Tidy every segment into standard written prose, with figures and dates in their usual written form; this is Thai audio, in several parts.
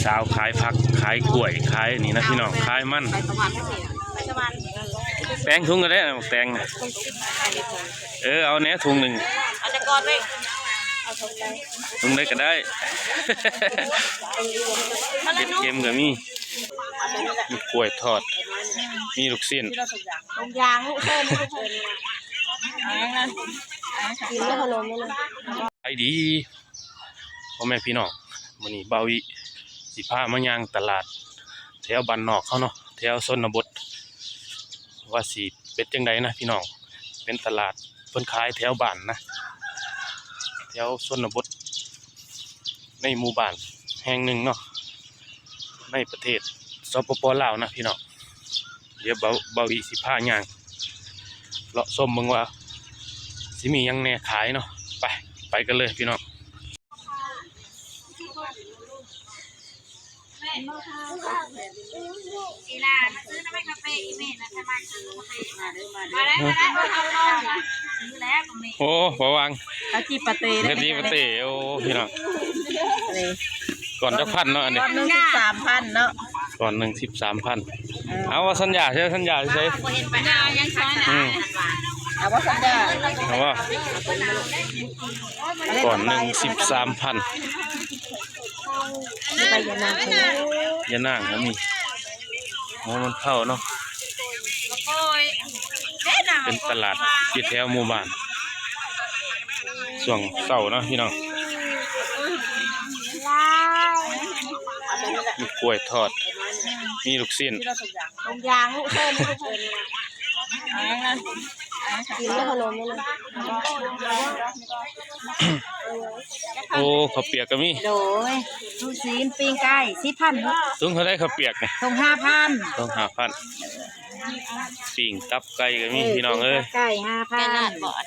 สาวขายผักขายกล้วยขายนี่นะพี่น้องขายมันแตงถุงก็ได้แตงเอาแหนถุงหนึ่งเอาจะกอดไว้ถุงได้ก็ได้เก็บเค็มก็มีกล้วยทอดมีลูกชิ้นยางลูกเส้นกินแล้วพะโล้ไม่เลยไอดีพ่อแม่พี่น้องวันนี้บ่าววิสิพามาย่างตลาดแถวบ้านนอกเขาเนาะแถวชนบทว่าสิเป็นจังไดนะพี่น้องเป็นตลาดเพิ่นขายแถวบ้านนะแถวชนบทในหมู่บ้านแห่งหนึ่งเนาะในประเทศสปป.ลาวนะพี่น้องเดี๋ยวบ่าววิสิพาย่างเลาะส้มเบิ่งว่าสิมียังแหน่ขายเนาะไปกันเลยพี่น้องอีลามาซื้อน้ำมันกาแฟอีเมนนะถ้ามาซื้อมาได้ซื้อแล้วก็มีโอ้พอวางกะจิปะเต้กะจิปะเต้โอ้พี่น้องก่อนจะพันเนาะอันนี้ก่อนหนึ่ง13,000เนาะก่อนหนึ่ง13,000เอาว่าสัญญาใช่สัญญาใช่ยังช้อนเอาว่าสัญญาเอาว่าก่อน13,000ไปยานางก็มีมันเข้าเนาะเป็นตลาดที่แถวหมู่บ้านช่วงเสาร์เนาะพี่น้องมีกล้วยทอดมีลูกชิ้นยางลูกเส้นกินแล้วพะโล้ไม่เลยโอ้ข้าวเปียกก็มีโดยลูกชิ้นปิ้งไก่10,000ถุงเท่าไรข้าวเปียกเนี่ยถุง5,000ถุง5,000ปิ้งตับไก่ก็มีพี่น้องเอ้ยไก่5,000บ่อน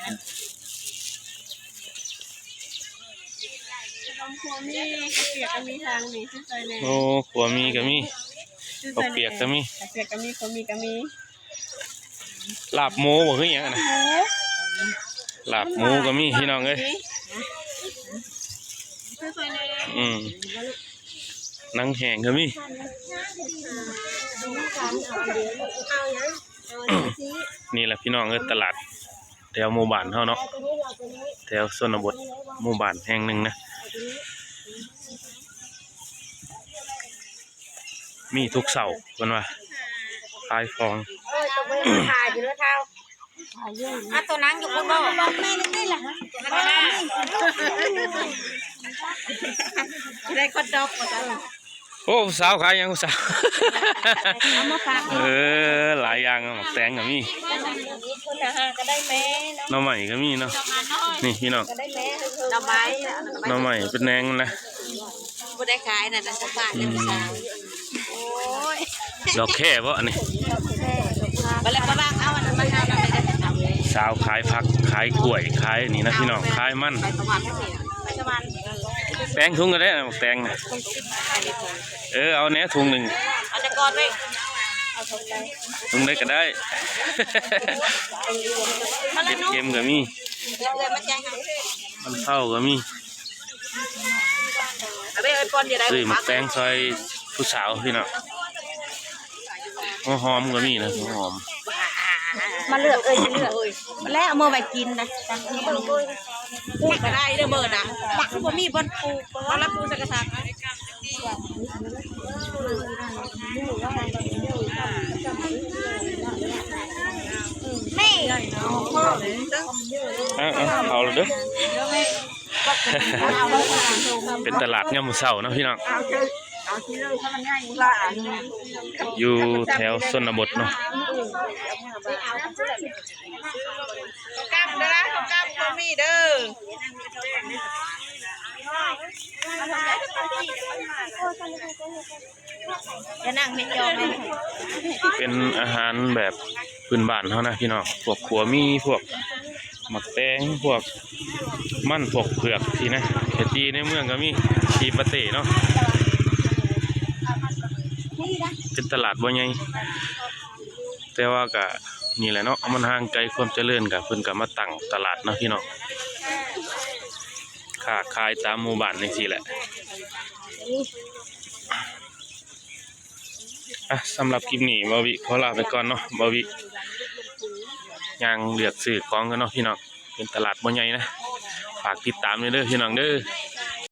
ขัวมีข้าวเปียกก็มีทางนี้ชื่อใจเลยโอ้ขัวมีก็มีข้าวเปียกก็มีข้าวเปียกก็มีขัวมีก็มีลาบหมูบ่คือหยังนะลาบหมูก็มีพี่น้องเอ้ยนังแห้งก็มีนี่แหละพี่น้องเอ้ยตลาดแถวหมู่บ้านเฮาเนาะแถวชนบทหมู่บ้านแห่งหนึ่งนะมีทุกเสาร์กันว่าขายของถ่ายอยู่แล้วเท่าตัวนั่งอยู่บนบ่แม่นี่แหละได้คอนดอกโอ้สาวขายยังสาวหลายอย่างหมกแตงก็มีหน่อไม้ก็มีเนาะนี่พี่น้องหน่อไม้เป็นแนงนะบ่ได้ขายน่ะนะสักบาทเลยสาวโอ้ยดอกแค่บ่อันนี้บ่แล้วบ้างเอาอันนั้นมาให้เราได้สาวขายผักขายกล้วยขายนี่นะพี่น้องขายมันแตงถุงก็ได้แตงเอาแหนถุงหนึ่งเอาจะกอดไว้ถุงได้ก็ได้เก็บเค็มก็มีมันเข้าก็มีซื้อหมกแตงซอยผู้สาวพี่น้องหอมก็มีนะหอมมาเลือกเลือกแล้วเอามาไปกินนะปูก็ได้เด้อเบิร์ดอ่ะบักบ่มีบนปูเอาละปูสักกระสักแม่เอาเลยเด้อเป็นตลาดยามมื้อเช้านะพี่น้องอยู่แถวชนบทเนาะกล้ามเด้อกล้ามพอมีเด้อจะนั่งไม่ยอมเป็นอาหารแบบพื้นบ้านเขานะพี่น้องพวกขัวมีพวกหมักแตงพวกมันพวกเผือกทีนะเขตีในเมืองก็มีชีปะเต้เนาะเป็นตลาดบ่ใหญ่แต่ว่าก็นี่แหละเนาะมันห่างไกลความเจริญกับเพิ่นก็มาตั้งตลาดเนาะพี่น้องค้าขายตามหมู่บ้านนี่สิแหละ สำหรับคลิปนี้บาวิขอลาไปก่อนเนาะบาวิย่างเลือกซื้อของกันเนาะพี่น้องเป็นตลาดบ่ใหญ่นะฝากติดตามด้วยเด้อพี่น้องเด้อ